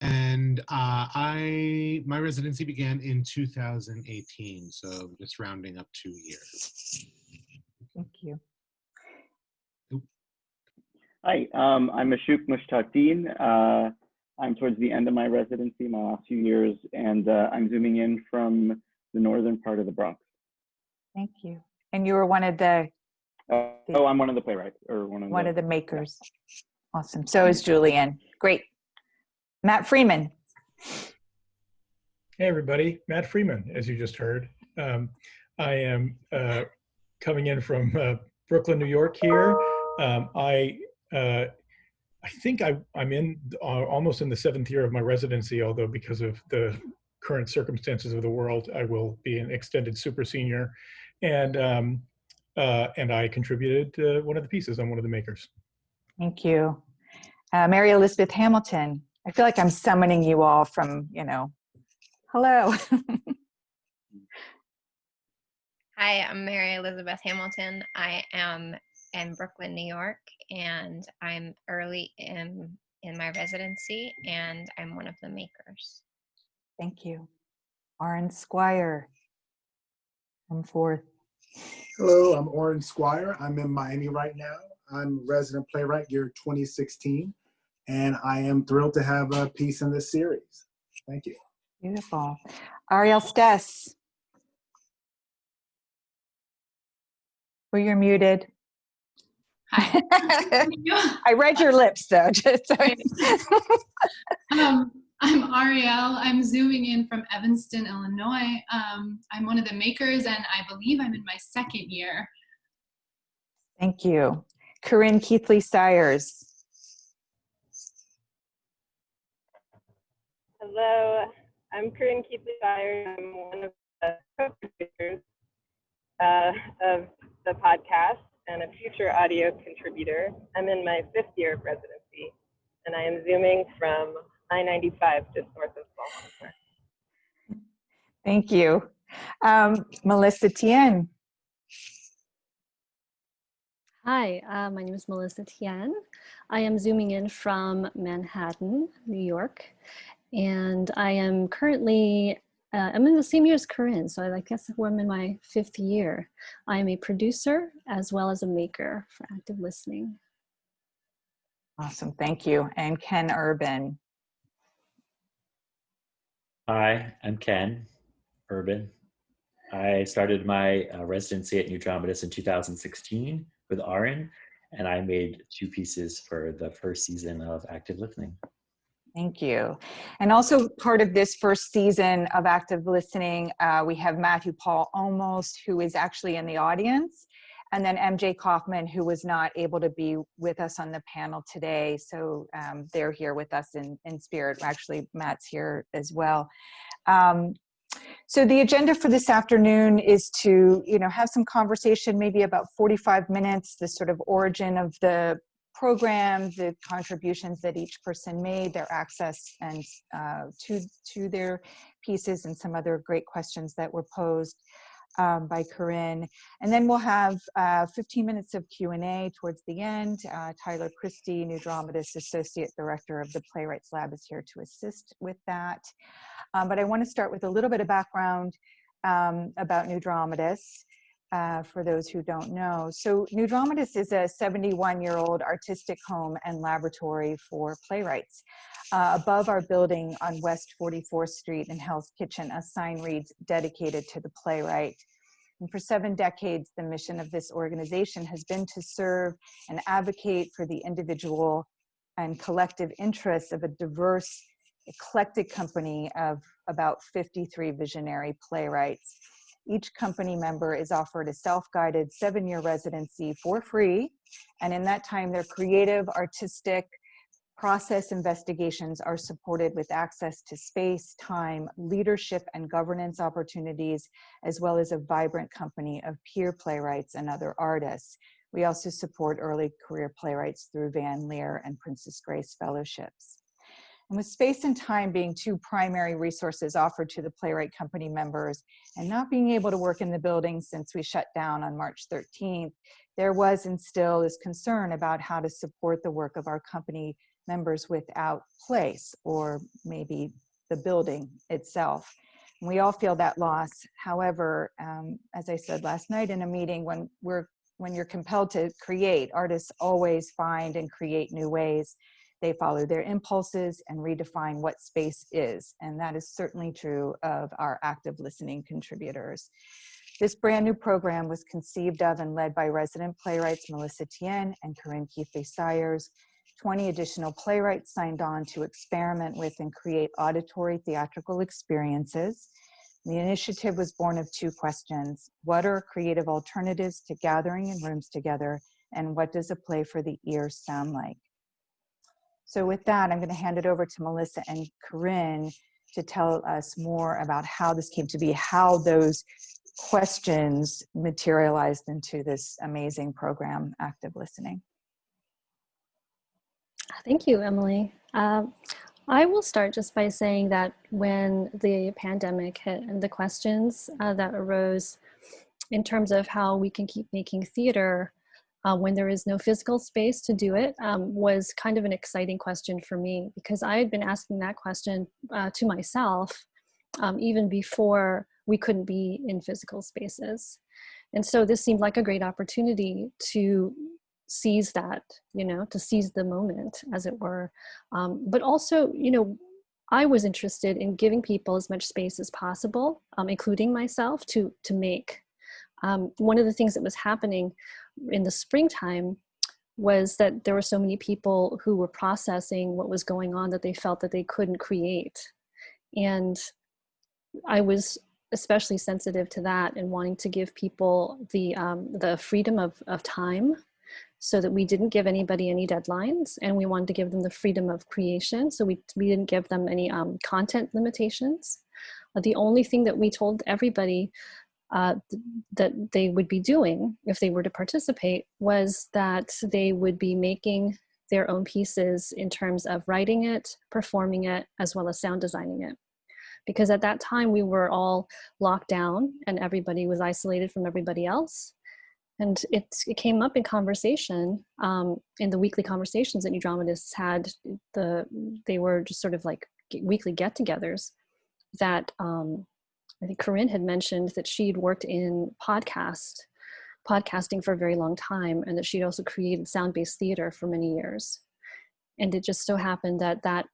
And my residency began in 2018, so just rounding up 2 years. Thank you. Oop. Hi, I'm Ashok Mushtaqdeen. I'm towards the end of my residency, my last few years, and I'm zooming in from the northern part of the Bronx. Thank you. And you were one of the Oh, I'm one of the playwrights, or one of the makers. Yeah. Awesome. So is Julian. Great. Matt Freeman. Hey, everybody. Matt Freeman, as you just heard. I am coming in from Brooklyn, New York here. I think I'm in almost in the 7th year of my residency, although because of the current circumstances of the world, I will be an extended super senior. And I contributed one of the pieces. I'm one of the makers. Thank you. Mary Elizabeth Hamilton. I feel like I'm summoning you all from, hello. Hi, I'm Mary Elizabeth Hamilton. I am in Brooklyn, New York, and I'm early in my residency, and I'm one of the makers. Thank you. Oren Squire. Come forth. Hello, I'm Oren Squire. I'm in Miami right now. I'm resident playwright year 2016, and I am thrilled to have a piece in this series. Thank you. Beautiful. Ariel Stess. Well, you're muted. Hi. I read your lips though. Just so I'm Ariel. I'm zooming in from Evanston, Illinois. I'm one of the makers, and I believe I'm in my 2nd year. Thank you. Corinne Keithley Sires. Hello, I'm Corinne Keithley Sires. I'm one of the co-producers of the podcast and a future audio contributor. I'm in my 5th year of residency, and I am zooming from I-95 just north of Baltimore. Thank you. Melissa Tien. Hi, my name is Melissa Tien. I am zooming in from Manhattan, New York, and I am currently, I'm in the same year as Corinne, so I guess I'm in my 5th year. I am a producer as well as a maker for active listening. Awesome, thank you. And Ken Urban. Hi, I'm Ken Urban. I started my residency at New Dramatists in 2016 with Aaron, and I made 2 pieces for the first season of Active Listening. Thank you. And also part of this first season of Active Listening, we have Matthew Paul Almost, who is actually in the audience, and then MJ Kaufman, who was not able to be with us on the panel today. So they're here with us in spirit. Actually, Matt's here as well. So the agenda for this afternoon is to, have some conversation, maybe about 45 minutes, the sort of origin of the program, the contributions that each person made, their access and to their pieces, and some other great questions that were posed by Corinne. And then we'll have 15 minutes of Q&A towards the end. Tyler Christie, New Dramatists Associate Director of the Playwrights Lab, is here to assist with that. But I want to start with a little bit of background about New Dramatists, for those who don't know. So New Dramatists is a 71-year-old artistic home and laboratory for playwrights. Above our building on West 44th Street in Hell's Kitchen, a sign reads, "Dedicated to the playwright." And for 7 decades, the mission of this organization has been to serve and advocate for the individual and collective interests of a diverse, eclectic company of about 53 visionary playwrights. Each company member is offered a self-guided 7-year residency for free. And in that time, their creative, artistic process investigations are supported with access to space, time, leadership, and governance opportunities, as well as a vibrant company of peer playwrights and other artists. We also support early career playwrights through Van Leer and Princess Grace fellowships. And with space and time being 2 primary resources offered to the playwright company members, and not being able to work in the building since we shut down on March 13th, there was and still is concern about how to support the work of our company members without place, or maybe the building itself. And we all feel that loss. However, as I said last night in a meeting, when you're compelled to create, artists always find and create new ways. They follow their impulses and redefine what space is. And that is certainly true of our active listening contributors. This brand new program was conceived of and led by resident playwrights Melissa Tien and Corinne Keefe-Sayers. 20 additional playwrights signed on to experiment with and create auditory theatrical experiences. The initiative was born of two questions. What are creative alternatives to gathering in rooms together? And what does a play for the ear sound like? So with that, I'm going to hand it over to Melissa and Corinne to tell us more about how this came to be, how those questions materialized into this amazing program, Active Listening. Thank you, Emily. I will start just by saying that when the pandemic hit and the questions that arose in terms of how we can keep making theater when there is no physical space to do it was kind of an exciting question for me, because I had been asking that question to myself even before we couldn't be in physical spaces. And so this seemed like a great opportunity to seize that, to seize the moment, as it were. But also, I was interested in giving people as much space as possible, including myself, to make. One of the things that was happening in the springtime was that there were so many people who were processing what was going on that they felt that they couldn't create. And I was especially sensitive to that and wanting to give people the freedom of time, so that we didn't give anybody any deadlines, and we wanted to give them the freedom of creation. So we didn't give them any content limitations. The only thing that we told everybody that they would be doing if they were to participate was that they would be making their own pieces in terms of writing it, performing it, as well as sound designing it. Because at that time we were all locked down and everybody was isolated from everybody else. And it came up in conversation, in the weekly conversations that New Dramatists had. They were just sort of like weekly get-togethers that I think Corinne had mentioned that she'd worked in podcasting for a very long time, and that she'd also created sound-based theater for many years. And it just so happened that that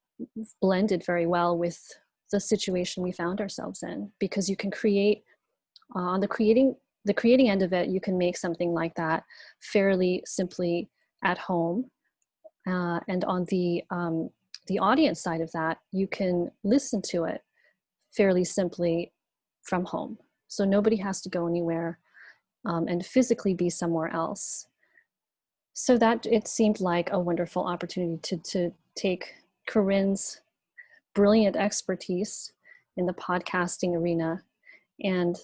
blended very well with the situation we found ourselves in, because you can create on the creating end of it, you can make something like that fairly simply at home. And on the audience side of that, you can listen to it fairly simply from home. So nobody has to go anywhere and physically be somewhere else. So that it seemed like a wonderful opportunity to take Corinne's brilliant expertise in the podcasting arena and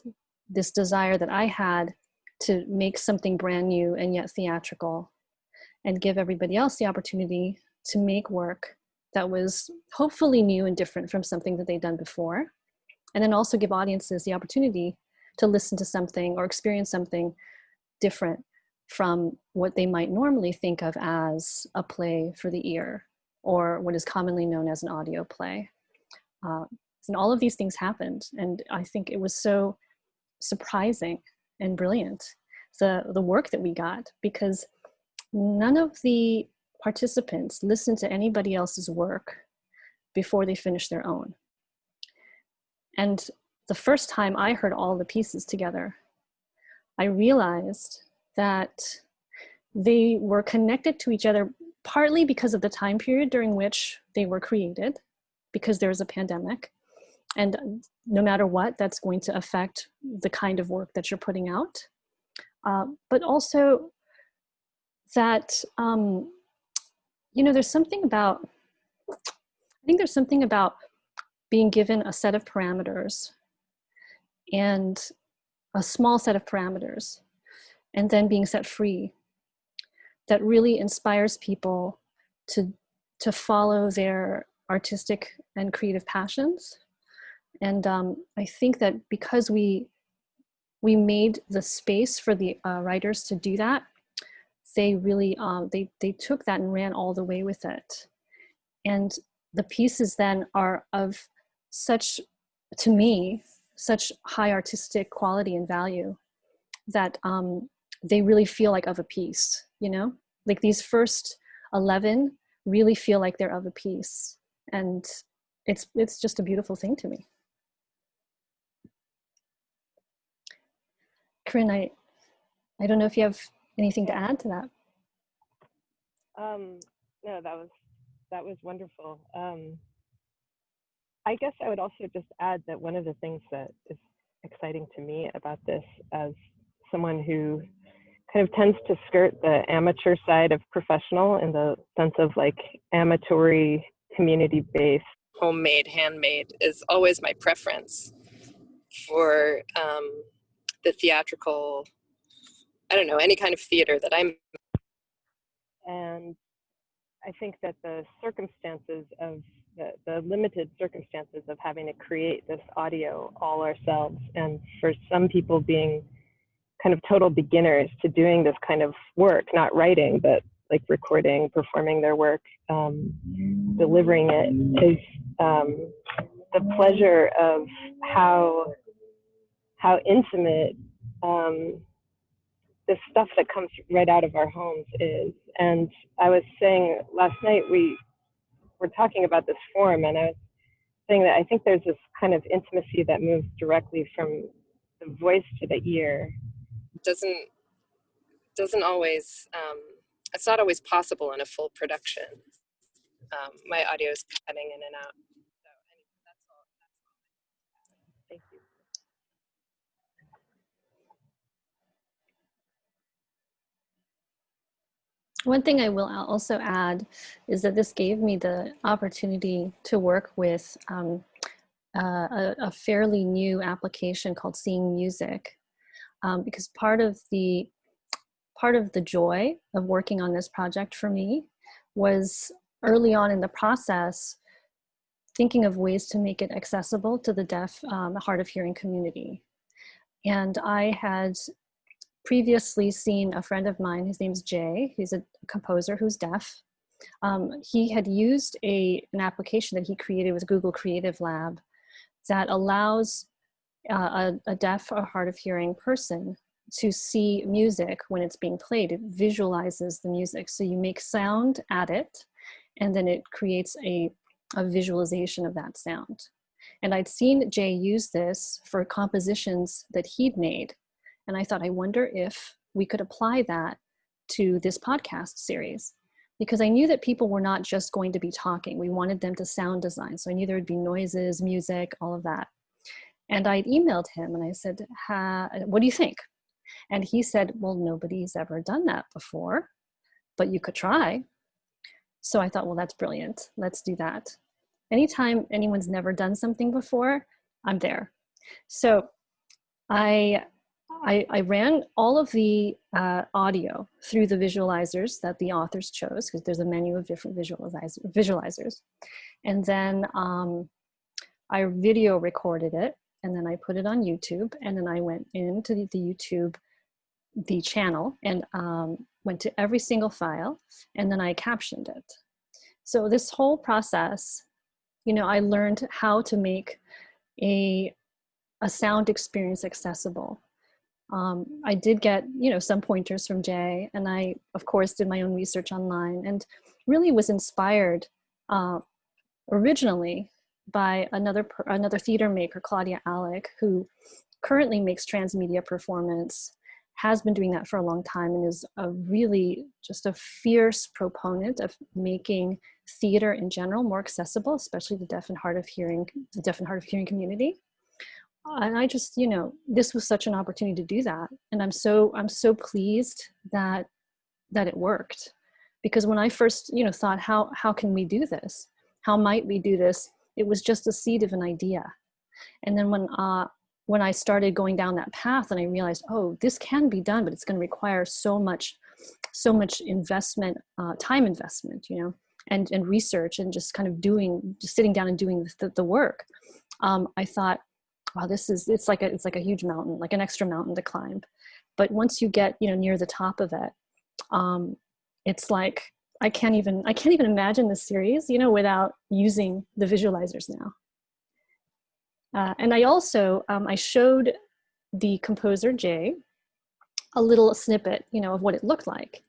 this desire that I had to make something brand new and yet theatrical, and give everybody else the opportunity to make work that was hopefully new and different from something that they'd done before. And then also give audiences the opportunity to listen to something or experience something different from what they might normally think of as a play for the ear, or what is commonly known as an audio play. And all of these things happened. And I think it was so surprising and brilliant, the work that we got, because none of the participants listened to anybody else's work before they finished their own. And the first time I heard all the pieces together, I realized that they were connected to each other partly because of the time period during which they were created, because there's a pandemic. And no matter what, that's going to affect the kind of work that you're putting out. But also that, there's something about, I think there's something about being given a set of parameters, and a small set of parameters, and then being set free, that really inspires people to follow their artistic and creative passions. And I think that because we made the space for the writers to do that, they really they took that and ran all the way with it. And the pieces then are of such, to me, such high artistic quality and value that they really feel like of a piece, you know? Like these first 11 really feel like they're of a piece. And it's just a beautiful thing to me. Corinne, I don't know if you have anything to add to that. No, that was wonderful. I guess I would also just add that one of the things that is exciting to me about this, as someone who kind of tends to skirt the amateur side of professional in the sense of like amatory, community-based, homemade, handmade, is always my preference for the theatrical, I don't know, any kind of theater that I'm. And I think that the circumstances of the limited circumstances of having to create this audio all ourselves, and for some people being kind of total beginners to doing this kind of work, not writing, but like recording, performing their work, delivering it, is the pleasure of how intimate this stuff that comes right out of our homes is. And I was saying last night, we were talking about this form, and I was saying that I think there's this kind of intimacy that moves directly from the voice to the ear. Doesn't always, it's not always possible in a full production. My audio is cutting in and out. So anyway, that's all. Thank you. One thing I will also add is that this gave me the opportunity to work with a fairly new application called Seeing Music, because part of the joy of working on this project for me was early on in the process thinking of ways to make it accessible to the deaf, hard of hearing community. And I had previously seen a friend of mine, his name's Jay, he's a composer who's deaf. He had used an application that he created with Google Creative Lab that allows a deaf or hard of hearing person to see music when it's being played. It visualizes the music. So you make sound at it, and then it creates a visualization of that sound. And I'd seen Jay use this for compositions that he'd made. And I thought, I wonder if we could apply that to this podcast series, because I knew that people were not just going to be talking. We wanted them to sound design. So I knew there would be noises, music, all of that. And I emailed him and I said, what do you think? And he said, well, nobody's ever done that before, but you could try. So I thought, well, that's brilliant. Let's do that. Anytime anyone's never done something before, I'm there. So I ran all of the audio through the visualizers that the authors chose, because there's a menu of different visualizers. And then I video recorded it, and then I put it on YouTube, and then I went into the YouTube, the channel, and went to every single file, and then I captioned it. So this whole process, you know, I learned how to make a sound experience accessible. I did get, you know, some pointers from Jay, and I, of course, did my own research online, and really was inspired originally by another theater maker, Claudia Alec, who currently makes transmedia performance, has been doing that for a long time, and is a really just a fierce proponent of making theater in general more accessible, especially the deaf and hard of hearing community. And I just, you know, this was such an opportunity to do that. And I'm so pleased that it worked. Because when I first, you know, thought, how can we do this? How might we do this? It was just a seed of an idea. And then when I started going down that path and I realized, oh, this can be done, but it's going to require so much investment, time investment, you know, and research, and just kind of sitting down and doing the work. I thought, wow, it's like a huge mountain, like an extra mountain to climb. But once you get, you know, near the top of it, it's like I can't even imagine the series, you know, without using the visualizers now. And I also, I showed the composer, Jay, a little snippet, you know, of what it looked like.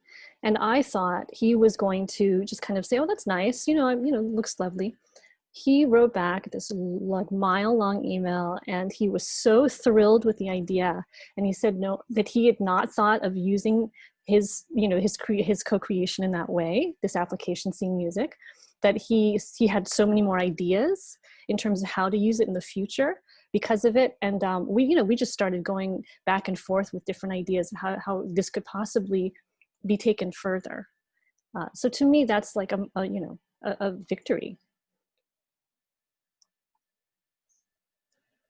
And I thought he was going to just kind of say, oh, that's nice, you know, looks lovely. He wrote back this like mile-long email, and he was so thrilled with the idea. And he said no, that he had not thought of using his, you know, his co-creation in that way, this application Seeing Music, that he had so many more ideas in terms of how to use it in the future because of it. And we just started going back and forth with different ideas of how this could possibly be taken further. So to me, that's like a victory.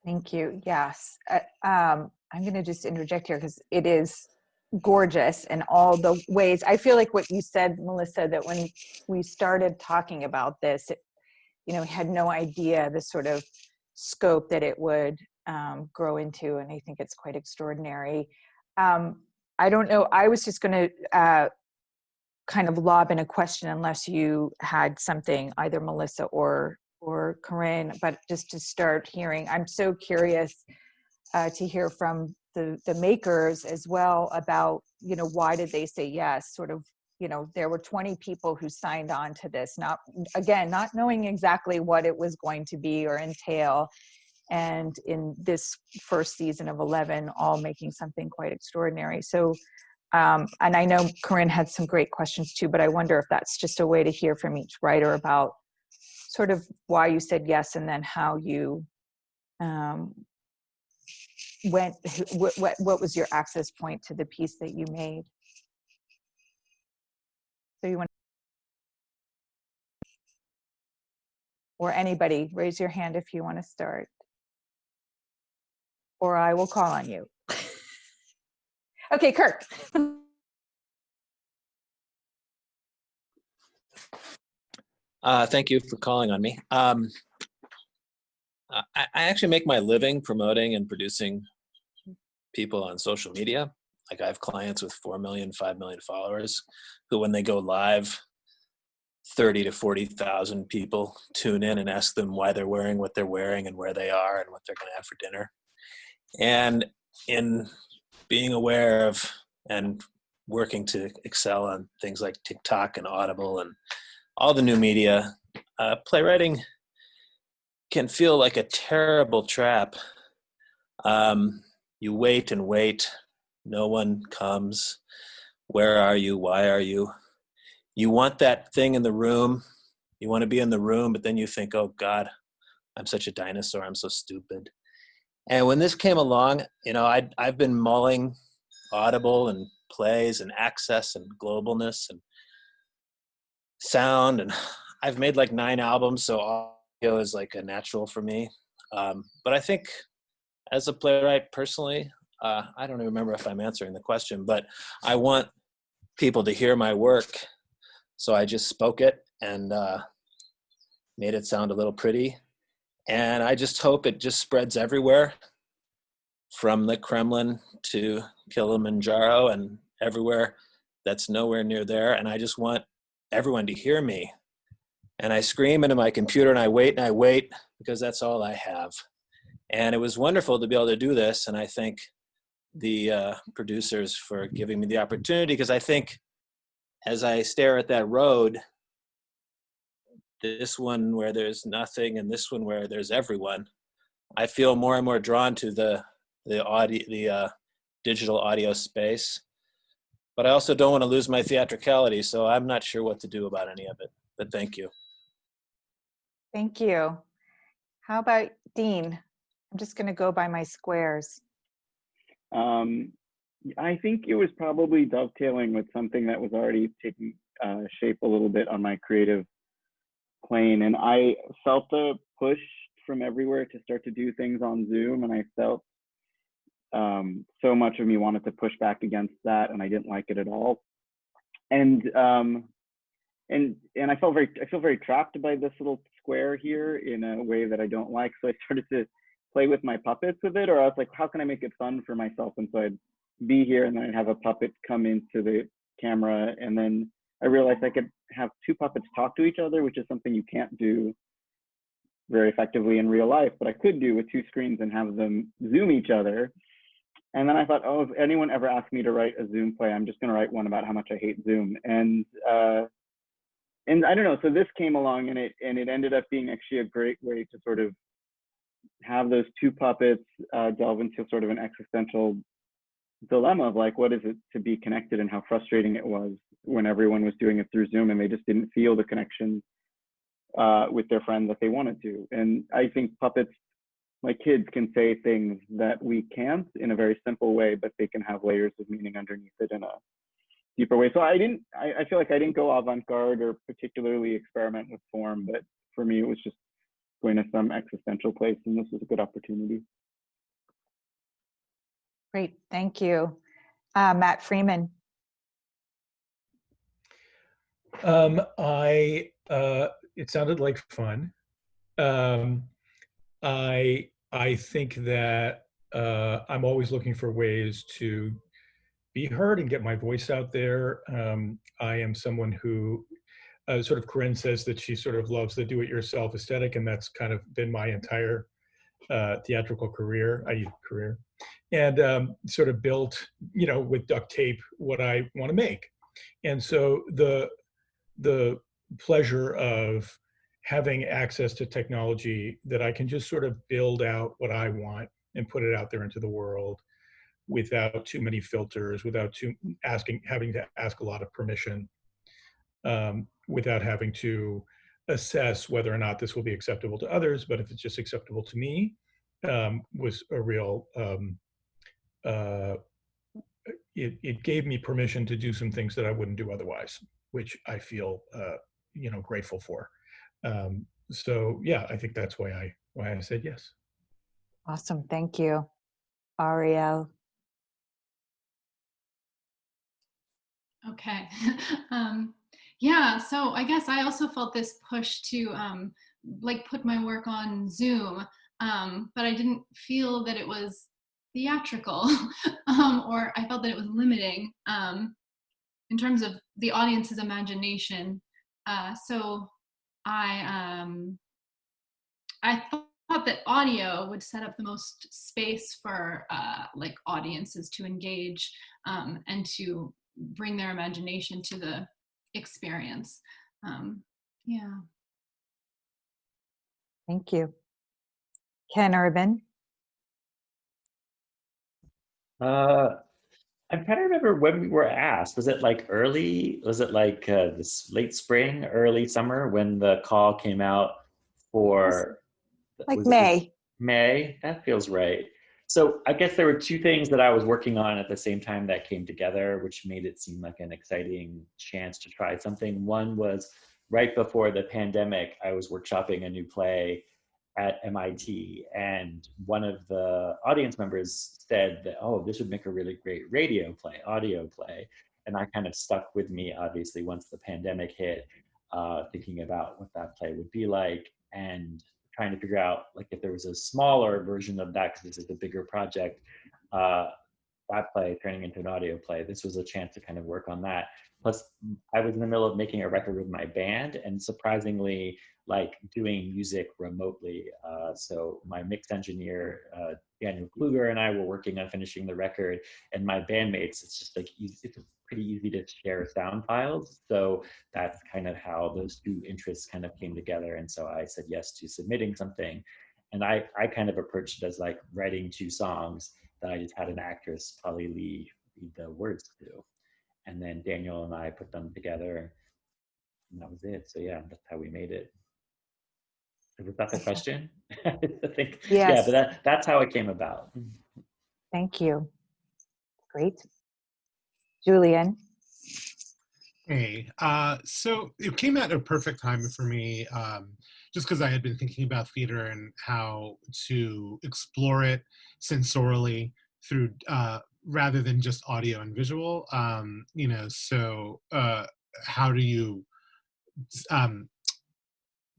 Thank you. Yes. I'm going to just interject here because it is gorgeous in all the ways. I feel like what you said, Melissa, that when we started talking about this, we had no idea the sort of scope that it would grow into. And I think it's quite extraordinary. I don't know. I was just going to kind of lob in a question unless you had something, either Melissa or Corinne, but just to start hearing, I'm so curious to hear from the makers as well about, why did they say yes? Sort of, there were 20 people who signed on to this, not knowing exactly what it was going to be or entail. And in this first season of 11, all making something quite extraordinary. So, and I know Corinne had some great questions too, but I wonder if that's just a way to hear from each writer about sort of why you said yes, and then how you went, what was your access point to the piece that you made? So you want, or anybody, raise your hand if you want to start, or I will call on you. Okay, Kirk. Thank you for calling on me. I actually make my living promoting and producing people on social media. Like I have clients with 4 million, 5 million followers who, when they go live, 30 to 40,000 people tune in and ask them why they're wearing what they're wearing and where they are and what they're going to have for dinner. And in being aware of and working to excel on things like TikTok and Audible and all the new media, playwriting can feel like a terrible trap. You wait and wait. No one comes. Where are you? Why are you? You want that thing in the room. You want to be in the room, but then you think, oh God, I'm such a dinosaur. I'm so stupid. And when this came along, I've been mulling Audible and plays and access and globalness and sound, and I've made like 9 albums, so audio is like a natural for me. But I think as a playwright personally, I don't even remember if I'm answering the question, but I want people to hear my work. So I just spoke it and made it sound a little pretty. And I just hope it just spreads everywhere, from the Kremlin to Kilimanjaro and everywhere that's nowhere near there. And I just want everyone to hear me. And I scream into my computer and I wait because that's all I have. And it was wonderful to be able to do this. And I thank the producers for giving me the opportunity, because I think as I stare at that road, this one where there's nothing and this one where there's everyone, I feel more and more drawn to the digital audio space. But I also don't want to lose my theatricality, so I'm not sure what to do about any of it. But thank you. Thank you. How about Dean? I'm just going to go by my squares. I think it was probably dovetailing with something that was already taking shape a little bit on my creative plane. And I felt the push from everywhere to start to do things on Zoom. And I felt so much of me wanted to push back against that, and I didn't like it at all. And I feel very trapped by this little square here in a way that I don't like. So I started to play with my puppets with it, or I was like, how can I make it fun for myself? And so I'd be here and then I'd have a puppet come into the camera, and then I realized I could have two puppets talk to each other, which is something you can't do very effectively in real life, but I could do with two screens and have them Zoom each other. And then I thought, oh, if anyone ever asked me to write a Zoom play, I'm just going to write one about how much I hate Zoom. And I don't know. So this came along, and it ended up being actually a great way to sort of have those two puppets delve into sort of an existential dilemma of like, what is it to be connected, and how frustrating it was when everyone was doing it through Zoom and they just didn't feel the connection with their friend that they wanted to. And I think puppets, like kids, can say things that we can't in a very simple way, but they can have layers of meaning underneath it in a deeper way. So I feel like I didn't go avant-garde or particularly experiment with form, but for me, it was just going to some existential place, and this was a good opportunity. Great, thank you. Matt Freeman. It sounded like fun. I think that I'm always looking for ways to be heard and get my voice out there. I am someone who sort of Corinne says that she sort of loves the do-it-yourself aesthetic, and that's kind of been my entire theatrical career, and sort of built, with duct tape what I want to make. And so the pleasure of having access to technology that I can just sort of build out what I want and put it out there into the world without too many filters, without having to ask a lot of permission, without having to assess whether or not this will be acceptable to others, but if it's just acceptable to me, was a real, it gave me permission to do some things that I wouldn't do otherwise, which I feel, grateful for. So yeah, I think that's why I said yes. Awesome, thank you. Ariel. Okay. Yeah, so I guess I also felt this push to put my work on Zoom, but I didn't feel that it was theatrical, or I felt that it was limiting in terms of the audience's imagination. So I thought that audio would set up the most space for audiences to engage and to bring their imagination to the experience. Yeah. Thank you. Ken Urban. I'm trying to remember when we were asked. Was it like this late spring, early summer when the call came out for? Like May. May, that feels right. So I guess there were two things that I was working on at the same time that came together, which made it seem like an exciting chance to try something. One was right before the pandemic, I was workshopping a new play at MIT, and one of the audience members said that, oh, this would make a really great audio play. And that kind of stuck with me, obviously, once the pandemic hit, thinking about what that play would be like, and trying to figure out if there was a smaller version of that, because this is a bigger project, that play turning into an audio play. This was a chance to kind of work on that. Plus, I was in the middle of making a record with my band, and surprisingly, doing music remotely. So my mix engineer, Daniel Kluger, and I were working on finishing the record, and my bandmates, it's just it's pretty easy to share sound files. So that's kind of how those two interests kind of came together. And so I said yes to submitting something. And I kind of approached it as writing two songs that I just had an actress, Polly Lee, read the words to. And then Daniel and I put them together, and that was it. So yeah, that's how we made it. Was that the question? I think, yes. Yeah, but that's how it came about. Thank you. Great. Julian. Hey, so it came at a perfect time for me, just because I had been thinking about theater and how to explore it sensorially through, rather than just audio and visual. So how do you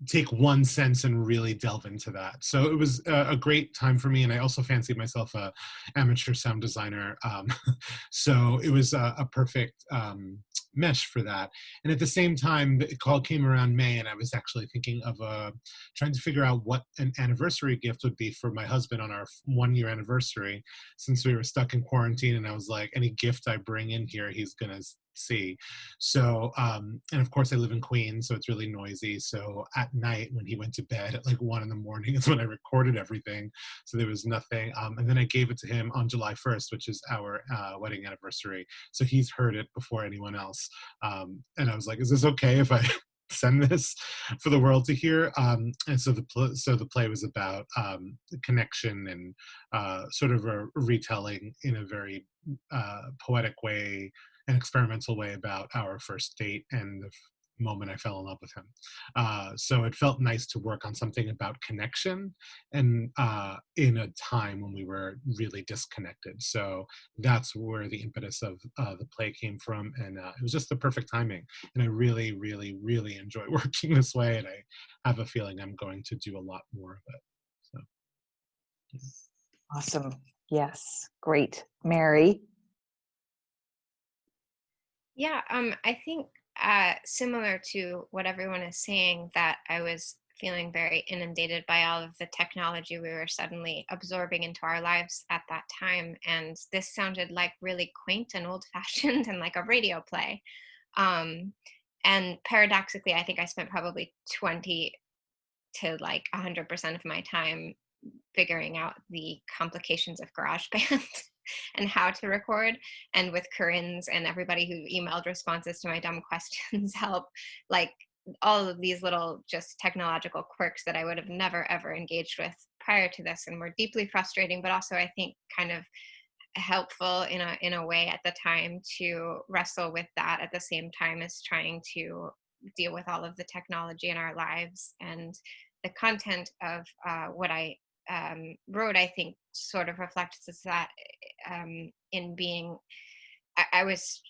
take one sense and really delve into that? So it was a great time for me, and I also fancied myself a amateur sound designer. So it was a perfect mesh for that. And at the same time, the call came around May, and I was actually thinking of trying to figure out what an anniversary gift would be for my husband on our 1-year anniversary, since we were stuck in quarantine. And I was like, any gift I bring in here, he's gonna see. So, and of course I live in Queens, so it's really noisy. So at night when he went to bed at like 1 in the morning is when I recorded everything. So there was nothing. And then I gave it to him on July 1st, which is our wedding anniversary. So he's heard it before anyone else. And I was like, is this okay if I send this for the world to hear? And so the play was about connection and sort of a retelling in a very poetic way, an experimental way, about our first date and the moment I fell in love with him. So it felt nice to work on something about connection, and in a time when we were really disconnected. So that's where the impetus of the play came from, and it was just the perfect timing. And I really, really, really enjoy working this way, and I have a feeling I'm going to do a lot more of it. So, yeah. Awesome. Yes, great. Mary? Yeah, I think similar to what everyone is saying, that I was feeling very inundated by all of the technology we were suddenly absorbing into our lives at that time. And this sounded like really quaint and old fashioned and like a radio play. Um, and paradoxically, I think I spent probably 20 to like 100% of my time figuring out the complications of GarageBand and how to record. And with Corinne's and everybody who emailed responses to my dumb questions help, like all of these little just technological quirks that I would have never ever engaged with prior to this, and were deeply frustrating, but also I think kind of helpful in a way at the time to wrestle with that at the same time as trying to deal with all of the technology in our lives. And the content of what I wrote, I think, sort of reflects that in being, I was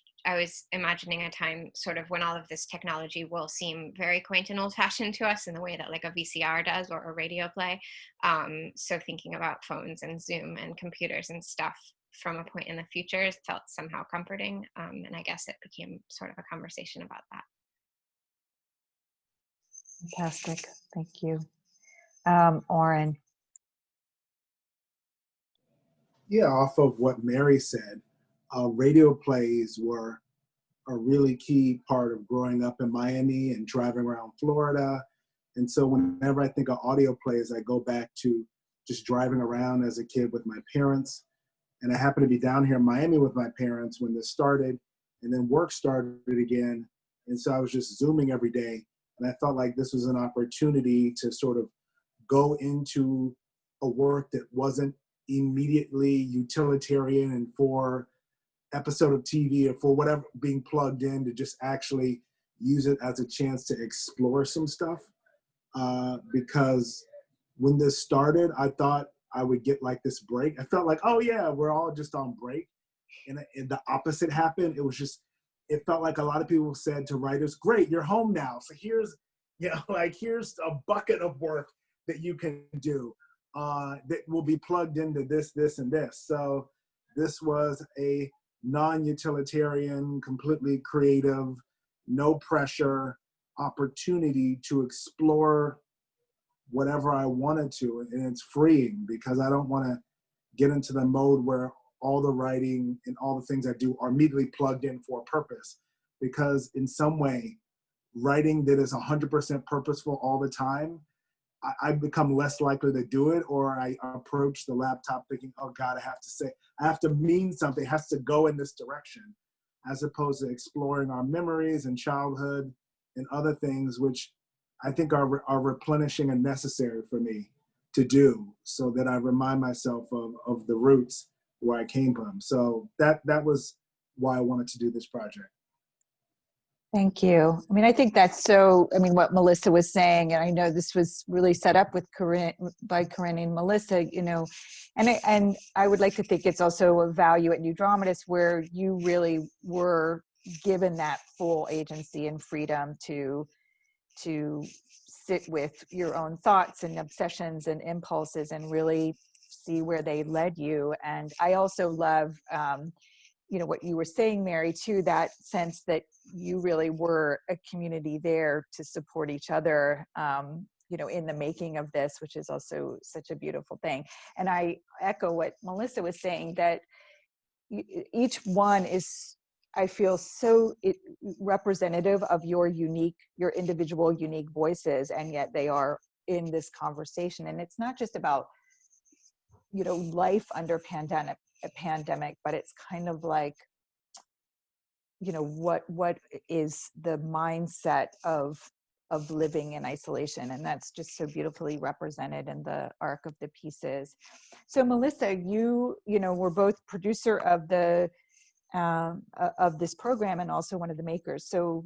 imagining a time sort of when all of this technology will seem very quaint and old-fashioned to us in the way that like a VCR does, or a radio play. So thinking about phones and Zoom and computers and stuff from a point in the future felt somehow comforting. And I guess it became sort of a conversation about that. Fantastic. Thank you. Oren? Yeah, off of what Mary said, radio plays were a really key part of growing up in Miami and driving around Florida. And so whenever I think of audio plays, I go back to just driving around as a kid with my parents. And I happened to be down here in Miami with my parents when this started, and then work started again. And so I was just Zooming every day. And I felt like this was an opportunity to sort of go into a work that wasn't immediately utilitarian and for episode of TV or for whatever being plugged in, to just actually use it as a chance to explore some stuff. Because when this started, I thought I would get like this break. I felt like, oh yeah, we're all just on break. And the opposite happened. It felt like a lot of people said to writers, great, you're home now. So here's a bucket of work that you can do that will be plugged into this, this, and this. So this was a non-utilitarian, completely creative, no pressure opportunity to explore whatever I wanted to. And it's freeing because I don't want to get into the mode where all the writing and all the things I do are immediately plugged in for a purpose. Because in some way, writing that is 100% purposeful all the time, I become less likely to do it, or I approach the laptop thinking, oh God, I have to mean something, it has to go in this direction, as opposed to exploring our memories and childhood and other things, which I think are replenishing and necessary for me to do, so that I remind myself of the roots where I came from. So that was why I wanted to do this project. Thank you. I mean, I think that's what Melissa was saying, and I know this was really set up with by Corinne and Melissa, and I would like to think it's also a value at New Dramatists where you really were given that full agency and freedom to sit with your own thoughts and obsessions and impulses and really see where they led you. And I also love, what you were saying, Mary, too, that sense that you really were a community there to support each other, in the making of this, which is also such a beautiful thing. And I echo what Melissa was saying, that each one is, I feel, so representative of your individual unique voices, and yet they are in this conversation. And it's not just about, life under pandemic, but it's kind of like, what is the mindset of living in isolation, and that's just so beautifully represented in the arc of the pieces. So Melissa, you were both producer of this program and also one of the makers. So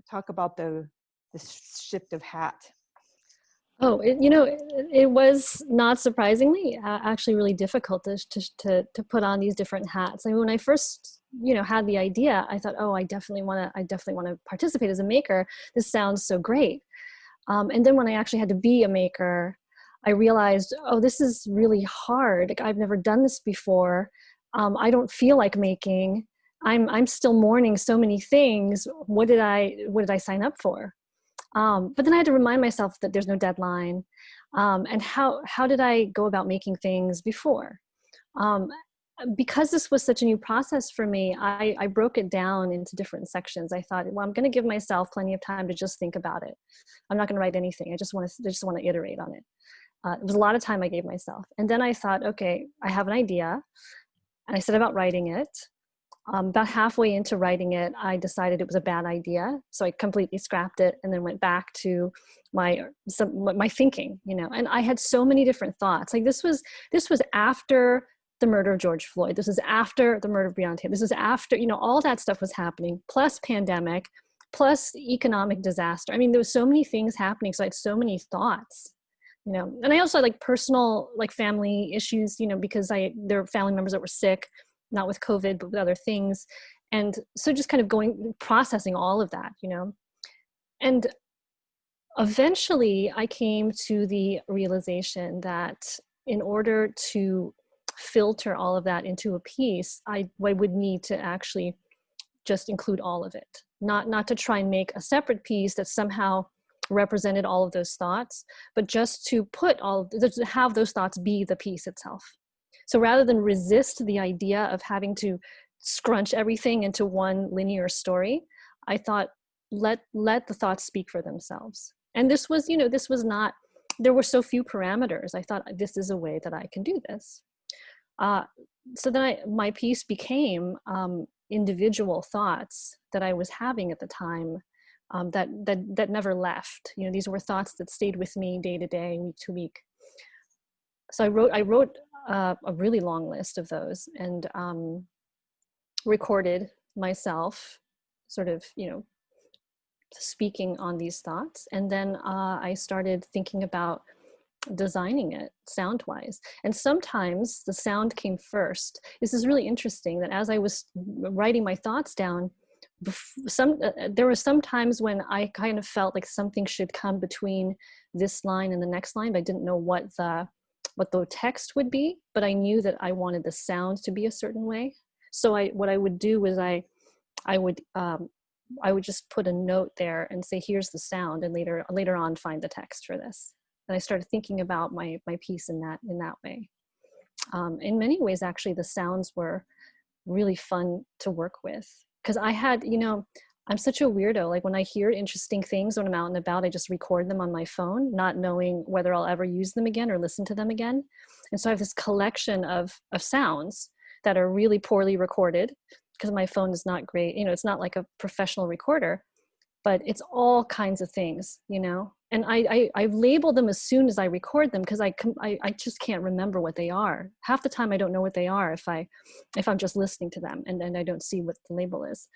talk about the shift of hat. Oh, it was not surprisingly actually really difficult to put on these different hats. I mean, when I first, had the idea, I thought, oh, I definitely want to participate as a maker. This sounds so great. And then when I actually had to be a maker, I realized, oh, this is really hard. Like, I've never done this before. I don't feel like making. I'm still mourning so many things. What did I sign up for? But then I had to remind myself that there's no deadline. And how did I go about making things before? Because this was such a new process for me, I broke it down into different sections. I thought, well, I'm going to give myself plenty of time to just think about it. I'm not going to write anything. I just want to iterate on it. It was a lot of time I gave myself. And then I thought, okay, I have an idea. And I set about writing it. About halfway into writing it, I decided it was a bad idea. So I completely scrapped it and then went back to my thinking, and I had so many different thoughts. Like this was after the murder of George Floyd. This is after the murder of Breonna Taylor. This is after, all that stuff was happening, plus pandemic, plus economic disaster. I mean, there was so many things happening. So I had so many thoughts, and I also had like personal, like family issues, because there were family members that were sick, not with COVID, but with other things. And so just kind of processing all of that, and eventually I came to the realization that in order to filter all of that into a piece, I would need to actually just include all of it, not to try and make a separate piece that somehow represented all of those thoughts, but just to have those thoughts be the piece itself. So rather than resist the idea of having to scrunch everything into one linear story, I thought, let the thoughts speak for themselves. And this was not, there were so few parameters. I thought, this is a way that I can do this. So then my piece became individual thoughts that I was having at the time that never left. These were thoughts that stayed with me day to day, week to week. So I wrote a really long list of those and recorded myself sort of, speaking on these thoughts. And then I started thinking about designing it sound-wise. And sometimes the sound came first. This is really interesting that as I was writing my thoughts down, there were some times when I kind of felt like something should come between this line and the next line, but I didn't know what the text would be, but I knew that I wanted the sound to be a certain way. So what I would do was I would just put a note there and say, here's the sound, and later on find the text for this. And I started thinking about my piece in that way. In many ways, actually, the sounds were really fun to work with, because I had, I'm such a weirdo. Like when I hear interesting things when I'm out and about, I just record them on my phone, not knowing whether I'll ever use them again or listen to them again. And so I have this collection of sounds that are really poorly recorded because my phone is not great. It's not like a professional recorder, but it's all kinds of things, and I label them as soon as I record them, because I just can't remember what they are. Half the time I don't know what they are if I'm just listening to them and I don't see what the label is,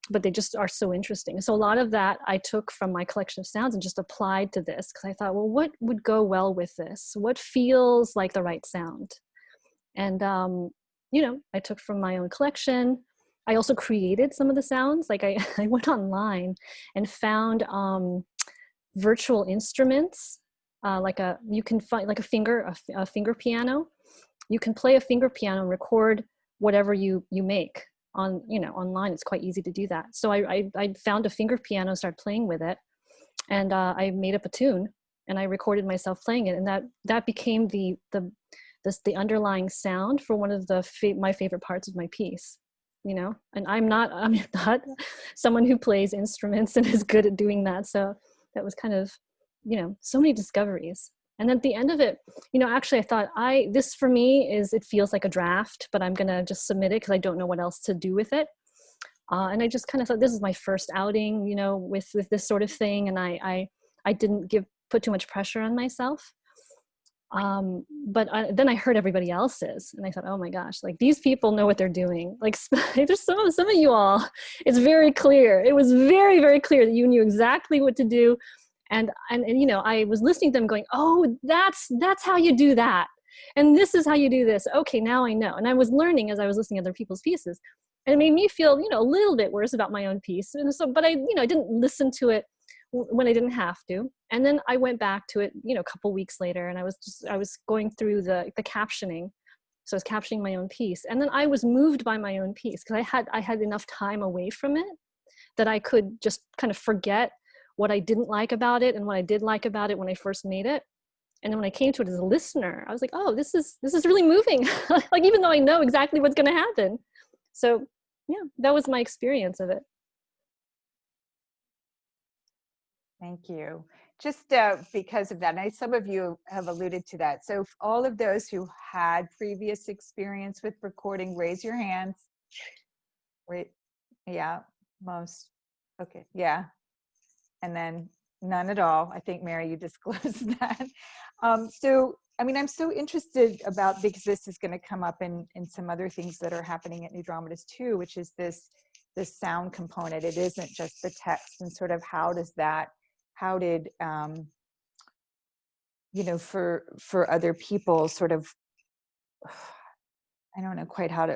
but they just are so interesting. So a lot of that I took from my collection of sounds and just applied to this, because I thought, well, what would go well with this? What feels like the right sound? And, I took from my own collection. I also created some of the sounds. Like I went online and found virtual instruments, you can find like a finger piano. You can play a finger piano and record whatever you make. online, it's quite easy to do that. So I found a finger piano, started playing with it, and I made up a tune, and I recorded myself playing it, and that became the underlying sound for one of my favorite parts of my piece. And I'm not someone who plays instruments and is good at doing that. So that was kind of, so many discoveries. And at the end of it, actually I thought this for me it feels like a draft, but I'm going to just submit it because I don't know what else to do with it. And I just kind of thought, this is my first outing, with this sort of thing. And I didn't put too much pressure on myself. But then I heard everybody else's, and I thought, oh my gosh, like these people know what they're doing. Like there's some of you all, it's very clear. It was very, very clear that you knew exactly what to do. And I was listening to them going, oh, that's how you do that. And this is how you do this. Okay, now I know. And I was learning as I was listening to other people's pieces. And it made me feel, a little bit worse about my own piece. And so, but I didn't listen to it when I didn't have to. And then I went back to it, a couple weeks later, and I was going through the captioning. So I was captioning my own piece. And then I was moved by my own piece because I had enough time away from it that I could just kind of forget what I didn't like about it and what I did like about it when I first made it. And then when I came to it as a listener, I was like, oh, this is really moving. Like, even though I know exactly what's going to happen. So yeah, that was my experience of it. Thank you. Just because of that, and some of you have alluded to that. So all of those who had previous experience with recording, raise your hands. Wait, yeah, most. Okay, yeah. And then none at all. I think, Mary, you disclosed that. So, I'm so interested because this is going to come up in some other things that are happening at New Dramatists too, which is this sound component. It isn't just the text, and sort of how did for other people, sort of, I don't know quite how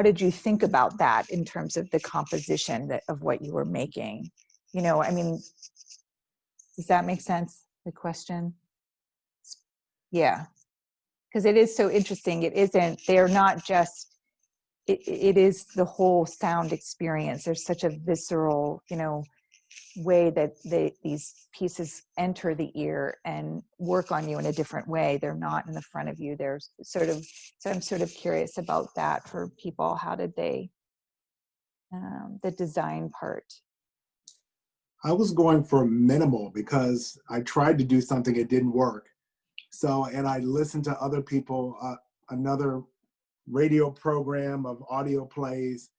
did you think about that in terms of the composition of what you were making? Does that make sense, the question? Yeah, because it is so interesting. They're not just, it is the whole sound experience. There's such a visceral, way that these pieces enter the ear and work on you in a different way. They're not in the front of you. There's so I'm sort of curious about that for people. How did they, the design part? I was going for minimal because I tried to do something, it didn't work. So, and I listened to other people, another radio program of audio plays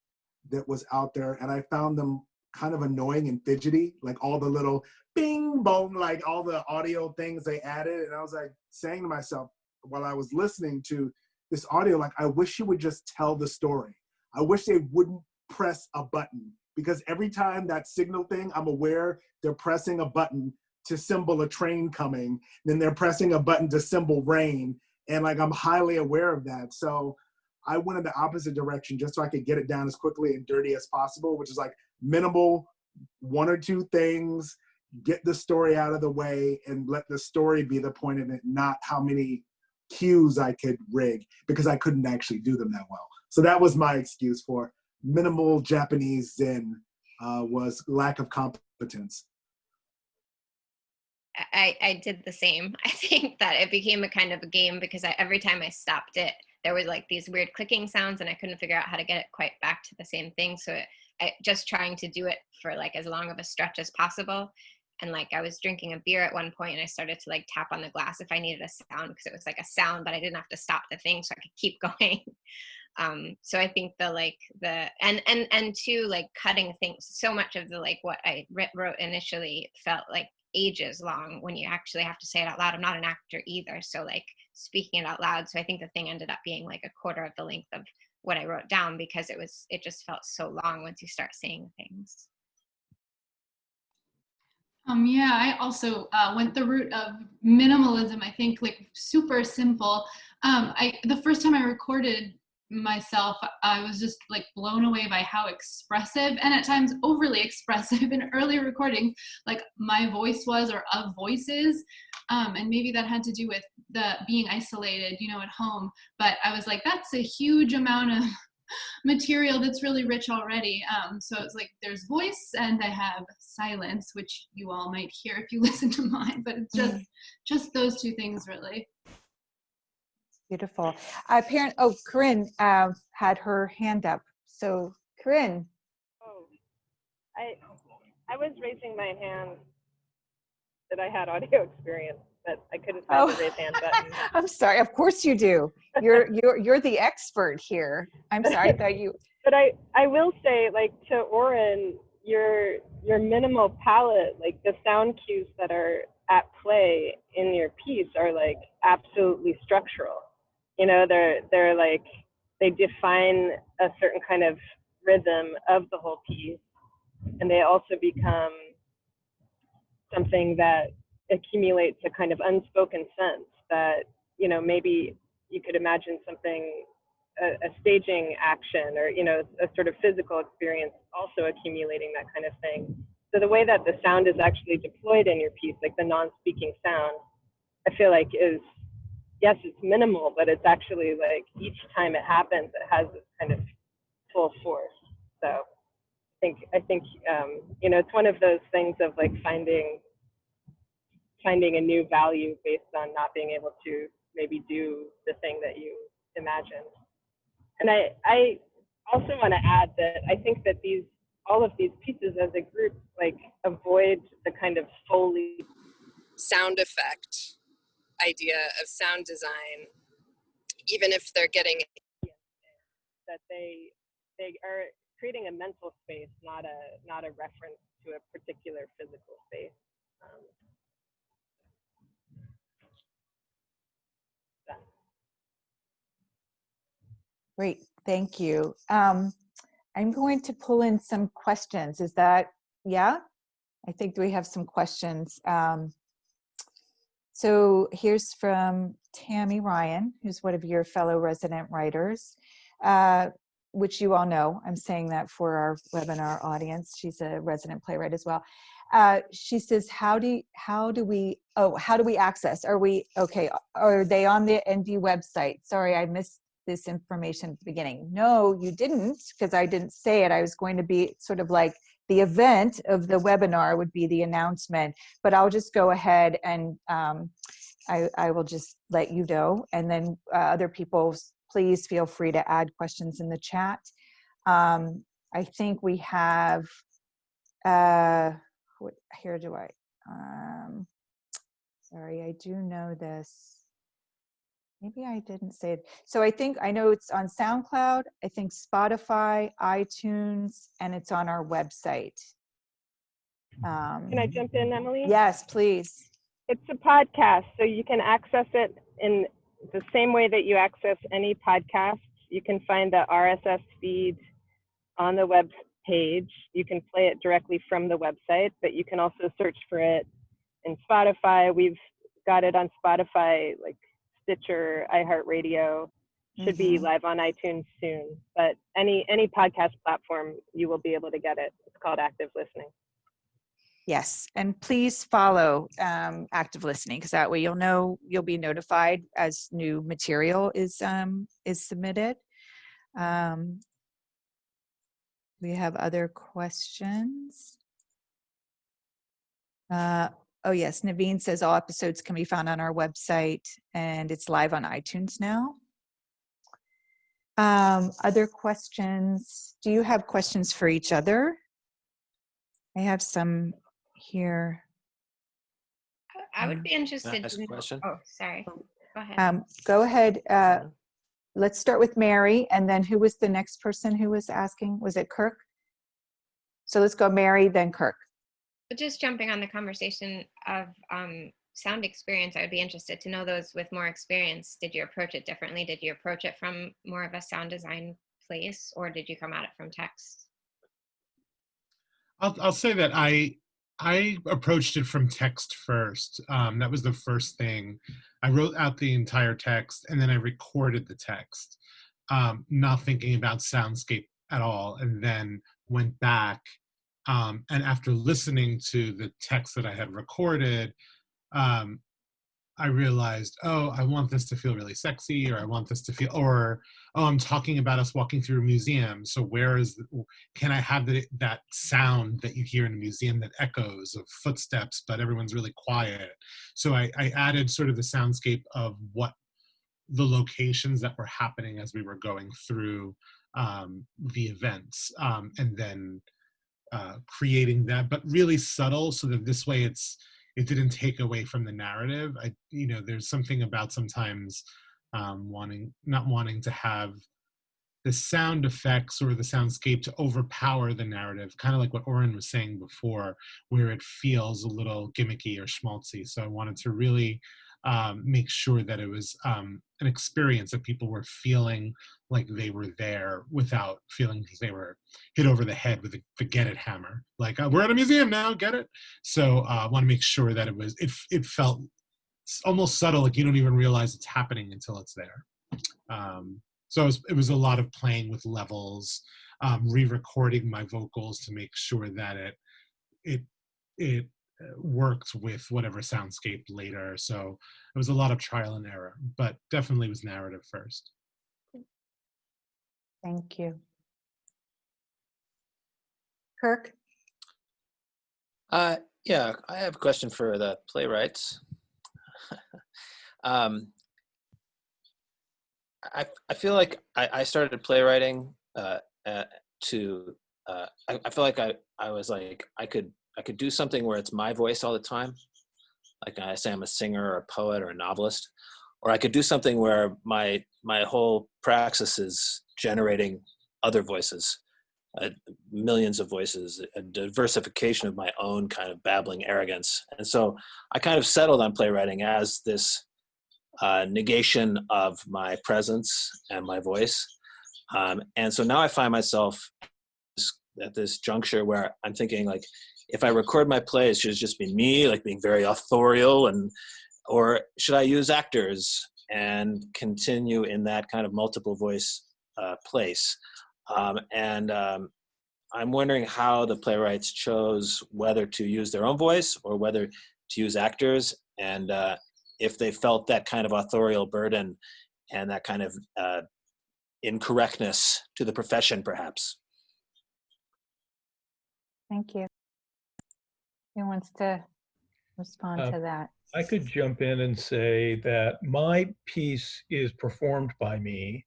that was out there, and I found them kind of annoying and fidgety, like all the little bing bong, like all the audio things they added. And I was like saying to myself while I was listening to this audio, like, I wish you would just tell the story. I wish they wouldn't press a button, because every time that signal thing, I'm aware they're pressing a button to symbol a train coming, then they're pressing a button to symbol rain. And like, I'm highly aware of that. So I went in the opposite direction just so I could get it down as quickly and dirty as possible, which is like minimal, one or two things, get the story out of the way and let the story be the point of it, not how many cues I could rig, because I couldn't actually do them that well. So that was my excuse for minimal Japanese Zen, was lack of competence. I did the same. I think that it became a kind of a game because every time I stopped it, there was like these weird clicking sounds and I couldn't figure out how to get it quite back to the same thing. So I just trying to do it for like as long of a stretch as possible. And like I was drinking a beer at one point and I started to like tap on the glass if I needed a sound, because it was like a sound, but I didn't have to stop the thing, so I could keep going. So I think and two, like cutting things, so much of the like what I wrote initially felt like ages long when you actually have to say it out loud. I'm not an actor either, so like speaking it out loud. So I think the thing ended up being like a quarter of the length of what I wrote down, because it just felt so long once you start saying things. Yeah, I also went the route of minimalism. I think like super simple. The first time I recorded myself, I was just like blown away by how expressive and at times overly expressive in early recordings, like my voice was, or of voices. And maybe that had to do with the being isolated, you know, at home. But I was like, that's a huge amount of material that's really rich already. So it's like there's voice and I have silence, which you all might hear if you listen to mine, but it's just those two things really. Beautiful. Corinne had her hand up. So Corinne. Oh, I was raising my hand that I had audio experience, but I couldn't find the raise hand button. I'm sorry. Of course you do. You're the expert here. I'm sorry that you. But I will say, like, to Oren, your minimal palette, like the sound cues that are at play in your piece are like absolutely structural. You know, they're like, they define a certain kind of rhythm of the whole piece, and they also become something that accumulates a kind of unspoken sense that, you know, maybe you could imagine something, a staging action, or, you know, a sort of physical experience also accumulating that kind of thing. So the way that the sound is actually deployed in your piece, like the non-speaking sound, I feel like is, yes, it's minimal, but it's actually like each time it happens, it has this kind of full force. So I think you know, it's one of those things of like finding a new value based on not being able to maybe do the thing that you imagined. And I also want to add that I think that all of these pieces as a group like avoid the kind of Foley sound effect idea of sound design, even if they're getting that they are creating a mental space, not a reference to a particular physical space. Great, thank you. I'm going to pull in some questions. Is that, yeah? I think we have some questions. So here's from Tammy Ryan, who's one of your fellow resident writers, which you all know. I'm saying that for our webinar audience. She's a resident playwright as well. She says, how do we access? Are they on the ND website? Sorry, I missed this information at the beginning. No, you didn't, because I didn't say it. I was going to be sort of like the event of the webinar would be the announcement, but I'll just go ahead and I will just let you know. And then other people, please feel free to add questions in the chat. I think we have, here do I, sorry, I do know this. Maybe I didn't say it. So I know it's on SoundCloud, I think Spotify, iTunes, and it's on our website. Can I jump in, Emily? Yes, please. It's a podcast, so you can access it in the same way that you access any podcast. You can find the RSS feed on the web page. You can play it directly from the website, but you can also search for it in Spotify. We've got it on Spotify, like Stitcher, iHeartRadio. Should be live on iTunes soon. But any podcast platform, you will be able to get it. It's called Active Listening. Yes, and please follow Active Listening, because that way you'll be notified as new material is submitted. We have other questions. Oh yes, Naveen says all episodes can be found on our website and it's live on iTunes now. Other questions? Do you have questions for each other? I have some here. I would be interested Ask to a know. question. Oh, sorry. Go ahead. Go ahead. Let's start with Mary, and then who was the next person who was asking? Was it Kirk? So let's go Mary, then Kirk. But just jumping on the conversation of sound experience, I would be interested to know those with more experience. Did you approach it differently? Did you approach it from more of a sound design place, or did you come at it from text? I'll say that I approached it from text first. That was the first thing. I wrote out the entire text and then I recorded the text. not thinking about soundscape at all, and then went back, and after listening to the text that I had recorded, um, I realized, oh, I want this to feel really sexy, or I want this to feel, or oh, I'm talking about us walking through a museum. So can I have that sound that you hear in a museum that echoes of footsteps, but everyone's really quiet? So I added sort of the soundscape of what the locations that were happening as we were going through the events, and then creating that, but really subtle, so that this way it didn't take away from the narrative. There's something about sometimes not wanting to have the sound effects or the soundscape to overpower the narrative, kind of like what Oren was saying before, where it feels a little gimmicky or schmaltzy. So I wanted to really make sure that it was an experience that people were feeling like they were there without feeling like they were hit over the head with the get it hammer. Like, we're at a museum now, get it? So I want to make sure that it felt almost subtle, like you don't even realize it's happening until it's there. So it was a lot of playing with levels, re-recording my vocals to make sure that it worked with whatever soundscape later. So it was a lot of trial and error, but definitely was narrative first. Thank you. Kirk? Yeah, I have a question for the playwrights. I feel like I started playwriting I feel like I was like, I could do something where it's my voice all the time. Like I say, I'm a singer or a poet or a novelist, or I could do something where my whole praxis is generating other voices, millions of voices, a diversification of my own kind of babbling arrogance. And so I kind of settled on playwriting as this negation of my presence and my voice. And so now I find myself at this juncture where I'm thinking, like, if I record my plays, should it just be me, like being very authorial, or should I use actors and continue in that kind of multiple voice place? I'm wondering how the playwrights chose whether to use their own voice or whether to use actors, and if they felt that kind of authorial burden and that kind of incorrectness to the profession, perhaps. Thank you. Who wants to respond to that? I could jump in and say that my piece is performed by me.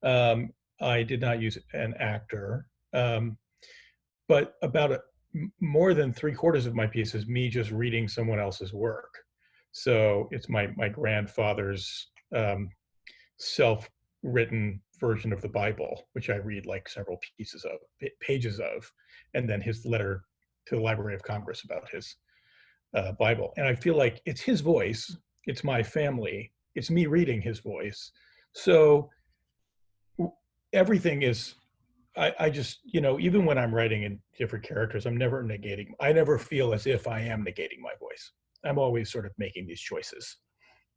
I did not use an actor, but about more than 3/4 of my piece is me just reading someone else's work. So it's my grandfather's self-written version of the Bible, which I read like several pages of, and then his letter to the Library of Congress about his Bible. And I feel like it's his voice, it's my family, it's me reading his voice. So everything is, I just, even when I'm writing in different characters, I never feel as if I am negating my voice. I'm always sort of making these choices.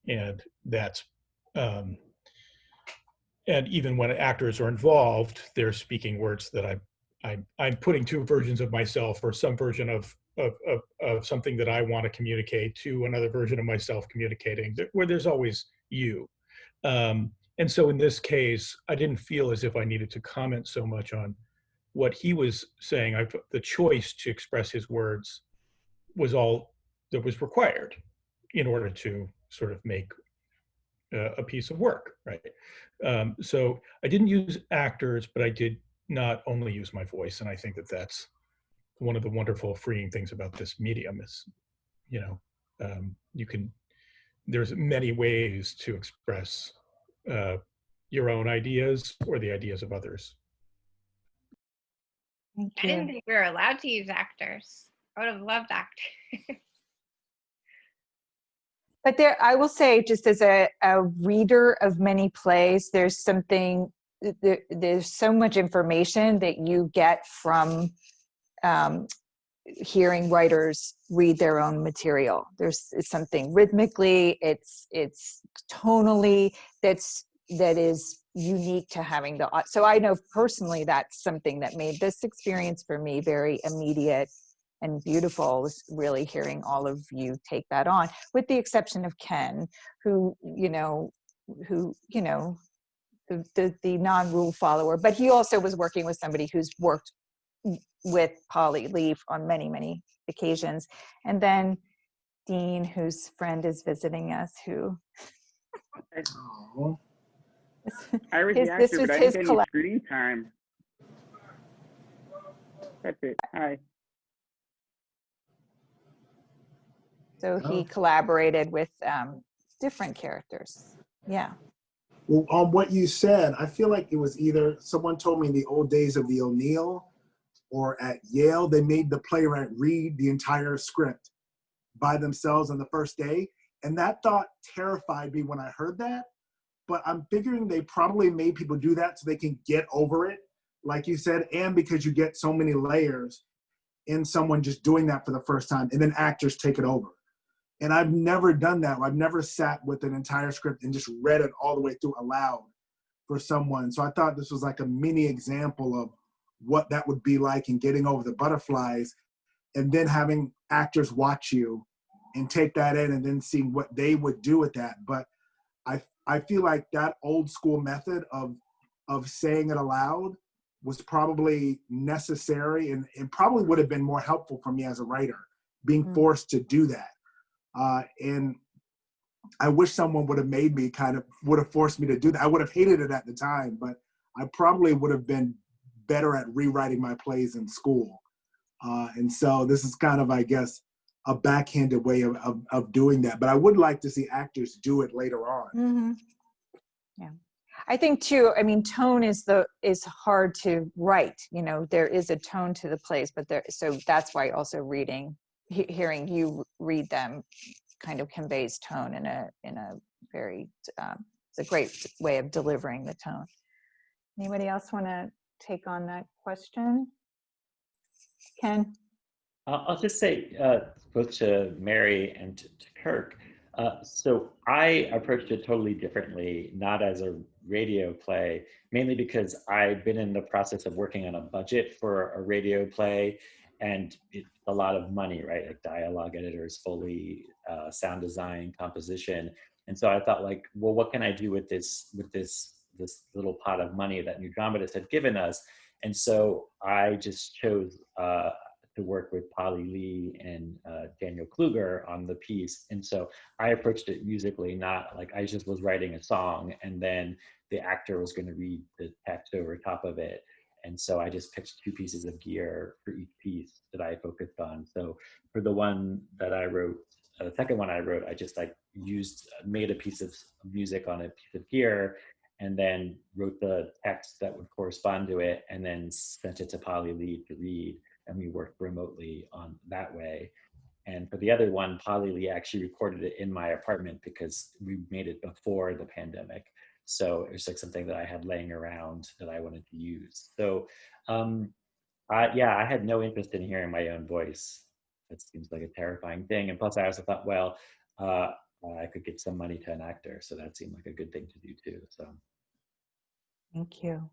And that's, and even when actors are involved, they're speaking words that I'm putting two versions of myself, or some version of something that I want to communicate to another version of myself communicating, where there's always you. And so in this case, I didn't feel as if I needed to comment so much on what he was saying. The choice to express his words was all that was required in order to sort of make a piece of work, right? So I didn't use actors, but I did not only use my voice. And I think that that's one of the wonderful freeing things about this medium is, there's many ways to express your own ideas or the ideas of others. Thank I you. didn't think we were allowed to use actors. I would have loved actors. But I will say, just as a reader of many plays, there's so much information that you get from hearing writers read their own material. It's something rhythmically, it's tonally that is unique to having so I know personally that's something that made this experience for me very immediate and beautiful, was really hearing all of you take that on, with the exception of Ken, who the non-rule follower, but he also was working with somebody who's worked with Polly Lee on many, many occasions. And then Dean, whose friend is visiting us, who Oh. I was the actor, this was but I his didn't get any screen time. That's it. Hi. So he collaborated with different characters. Yeah. Well, on what you said, I feel like it was either someone told me in the old days of the O'Neill or at Yale, they made the playwright read the entire script by themselves on the first day. And that thought terrified me when I heard that. But I'm figuring they probably made people do that so they can get over it, like you said, and because you get so many layers in someone just doing that for the first time, and then actors take it over. And I've never done that. I've never sat with an entire script and just read it all the way through aloud for someone. So I thought this was like a mini example of what that would be like in getting over the butterflies, and then having actors watch you and take that in and then seeing what they would do with that. But I feel like that old school method of saying it aloud was probably necessary and probably would have been more helpful for me as a writer, being forced to do that. And I wish someone would have made me would have forced me to do that. I would have hated it at the time, but I probably would have been better at rewriting my plays in school. And so this is kind of, I guess, a backhanded way of doing that. But I would like to see actors do it later on. Mm-hmm. Yeah. I think too, I mean, tone is hard to write. You know, there is a tone to the plays, but so that's why also hearing you read them kind of conveys tone in a very, it's a great way of delivering the tone. Anybody else want to take on that question? Ken? I'll just say both to Mary and to Kirk. So I approached it totally differently, not as a radio play, mainly because I've been in the process of working on a budget for a radio play, and it's a lot of money, right? Like dialogue editors, Foley, sound design, composition. And so I thought, like, well, what can I do with this little pot of money that New Dramatists had given us? And so I just chose to work with Polly Lee and Daniel Kluger on the piece. And so I approached it musically, not like I just was writing a song and then the actor was going to read the text over top of it. And so I just picked 2 pieces of gear for each piece that I focused on. So for the one that I wrote, the second one I wrote, I just made a piece of music on a piece of gear and then wrote the text that would correspond to it and then sent it to Polly Lee to read. And we worked remotely on that way. And for the other one, Polly Lee actually recorded it in my apartment because we made it before the pandemic. So it was like something that I had laying around that I wanted to use. So I had no interest in hearing my own voice. That seems like a terrifying thing. And plus I also thought, well, I could give some money to an actor. So that seemed like a good thing to do too. So. Thank you.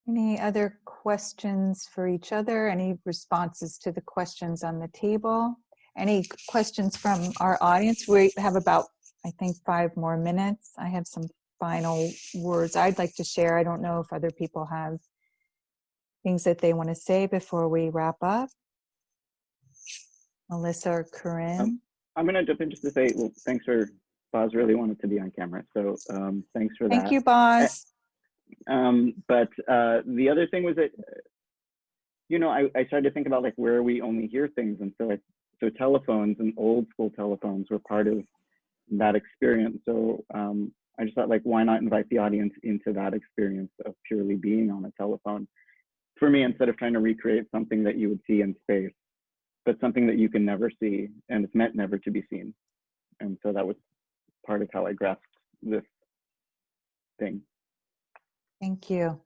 Any other questions for each other? Any responses to the questions on the table? Any questions from our audience? We have about, I think, 5 more minutes. I have some final words I'd like to share. I don't know if other people have things that they want to say before we wrap up. Melissa or Corinne? I'm going to jump in just to say, well, thanks for, Boz really wanted to be on camera. So thanks for that. Thank you, Boz. But the other thing was that, I started to think about like where we only hear things. And so telephones and old school telephones were part of that experience. So I just thought, like, why not invite the audience into that experience of purely being on a telephone for me, instead of trying to recreate something that you would see in space, but something that you can never see and it's meant never to be seen. And so that was part of how I grasped this thing. Thank you.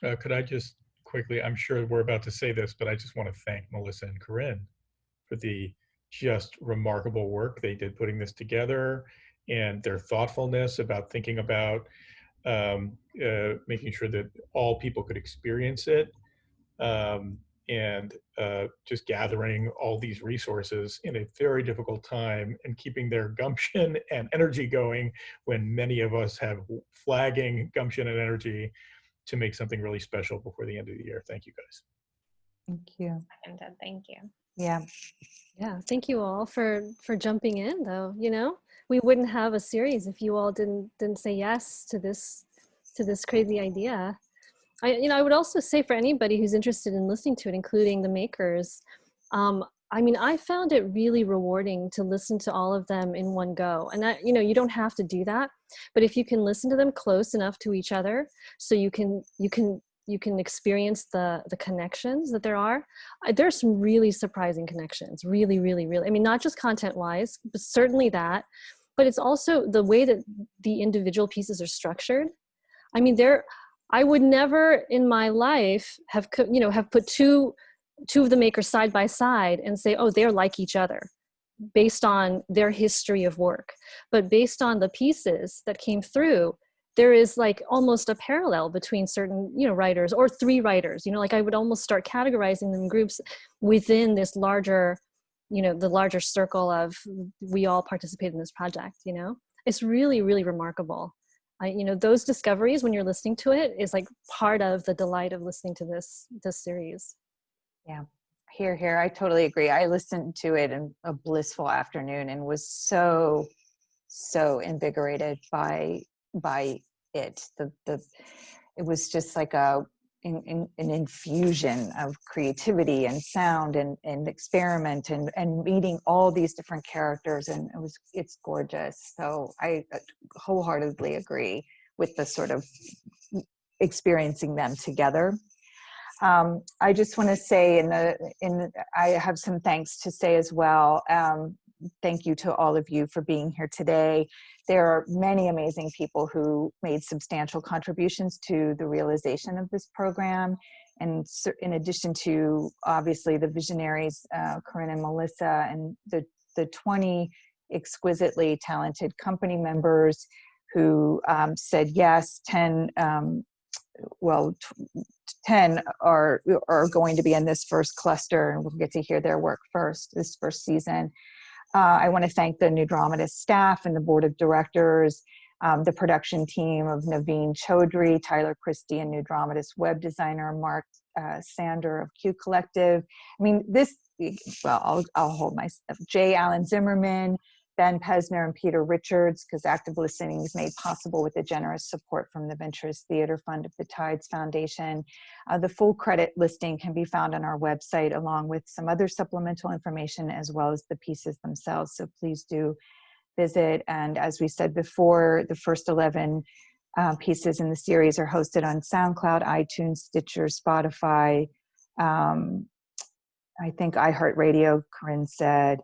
Could I just quickly, I'm sure we're about to say this, but I just want to thank Melissa and Corinne for the just remarkable work they did putting this together, and their thoughtfulness about thinking about making sure that all people could experience it, um, and just gathering all these resources in a very difficult time and keeping their gumption and energy going when many of us have flagging gumption and energy to make something really special before the end of the year. Thank you, guys. Thank you. Thank you. Yeah. Yeah, thank you all for jumping in, though. You know, we wouldn't have a series if you all didn't say yes to this crazy idea. I would also say for anybody who's interested in listening to it, including the makers, I mean, I found it really rewarding to listen to all of them in one go. And that, you don't have to do that, but if you can listen to them close enough to each other, so you can experience the connections that there are. There's some really surprising connections, really, really, really. I mean, not just content-wise, but certainly that, but it's also the way that the individual pieces are structured. I mean, I would never in my life have put two of the makers side by side and say, oh, they're like each other based on their history of work. But based on the pieces that came through, there is like almost a parallel between certain, writers, or three writers, like I would almost start categorizing them in groups within this larger, the larger circle of we all participate in this project, It's really, really remarkable. Those discoveries when you're listening to it is like part of the delight of listening to this series. Yeah. Here. I totally agree. I listened to it in a blissful afternoon and was so invigorated by it. It was just like an infusion of creativity and sound and experiment and meeting all these different characters, and it's gorgeous. So I wholeheartedly agree with the sort of experiencing them together. I just want to say I have some thanks to say as well. Thank you to all of you for being here today. There are many amazing people who made substantial contributions to the realization of this program. And in addition to, obviously, the visionaries, Corinne and Melissa, and the 20 exquisitely talented company members who said yes. 10 are going to be in this first cluster, and we'll get to hear their work this first season. I want to thank the New Dramatists staff and the board of directors, the production team of Naveen Chaudhry, Tyler Christie, and New Dramatists web designer Mark Sander of Q Collective. I mean, I'll hold myself. J. Allen Zimmerman, Ben Pesner, and Peter Richards, because active listening is made possible with the generous support from the Ventures Theater Fund of the Tides Foundation. The full credit listing can be found on our website, along with some other supplemental information, as well as the pieces themselves. So please do visit. And as we said before, the first 11 pieces in the series are hosted on SoundCloud, iTunes, Stitcher, Spotify, I think iHeartRadio, Corinne said.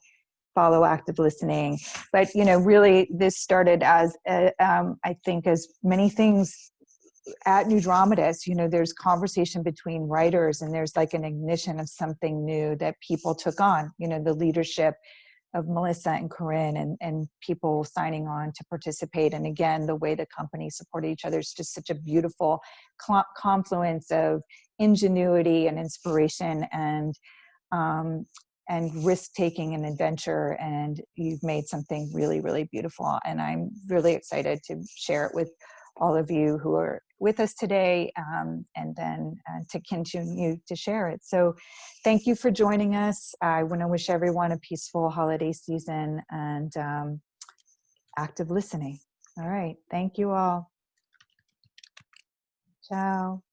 Follow active listening. But, really this started as, I think, as many things at New Dramatists, there's conversation between writers, and there's like an ignition of something new that people took on, the leadership of Melissa and Corinne, and people signing on to participate. And again, the way the companies supported each other is just such a beautiful confluence of ingenuity and inspiration and risk-taking and adventure, and you've made something really, really beautiful. And I'm really excited to share it with all of you who are with us today, and then to continue to share it. So thank you for joining us. I want to wish everyone a peaceful holiday season and active listening. All right, thank you all. Ciao.